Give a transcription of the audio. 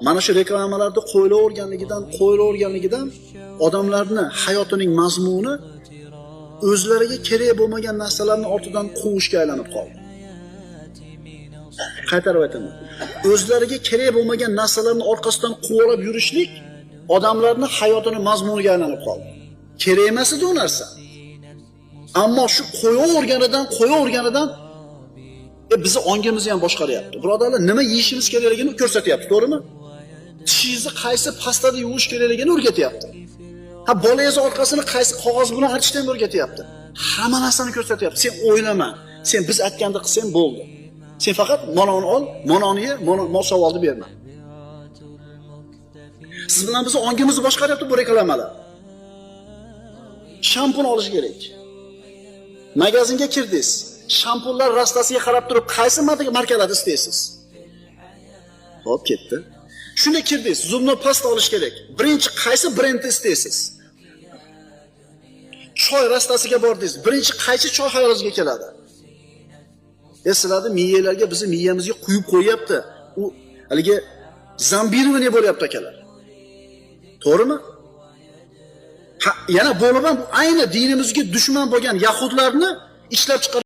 Mana shu reklamalarda qo'yilaverganligidan odamlarni hayotining mazmuni o'zlariga kerak bo'lmagan narsalarni ortidan quvishga aylanib qoldi. Qaytarib aytaman. O'zlariga kerak bo'lmagan narsalarni orqasidan quvalab yurishlik odamlarni hayotini mazmuniga aylanib qoldi. Kerak emas edi u narsa. Ammo shu qo'yaverganidan bizni ongimizni ham boshqaryapti. Birodarlar, nima yeyishimiz kerakligini ko'rsatyapti, to'g'rimi? Tishingizni qaysi pastada yuvish kerakligini o'rgatyapti. Bolangiz orqasini qaysi qog'oz bilan artishni ham o'rgatyapti. Hamma narsani ko'rsatyapti. Sen o'ylama. Sen biz aytganda qilsang bo'ldi. Sen faqat mononi ol, mononi ye, mol savolni berma. Siz bilan bizni ongimizni boshqaryapti bu reklamalar. Shampun olish kerak. Magazinga kirdingiz. Shampunlar rastasiga qarab turib, qaysi markalarni istaysiz? Hop, ketdi. Shunda kirdingiz, zubni pasta olish kerak. Birinchi qaysi brendni istaysiz? Choy rastasiga bordingiz. Birinchi qaysi choy xayolingizga keladi? Sizlarda miyalarga bizni miyamizga quyib qo'yapti. U haligi zambirovani bo'lyapti akalar. To'g'rimi? Yana bo'lib ham ayni dinimizga dushman bo'lgan yahudlarni ishlab chiqarib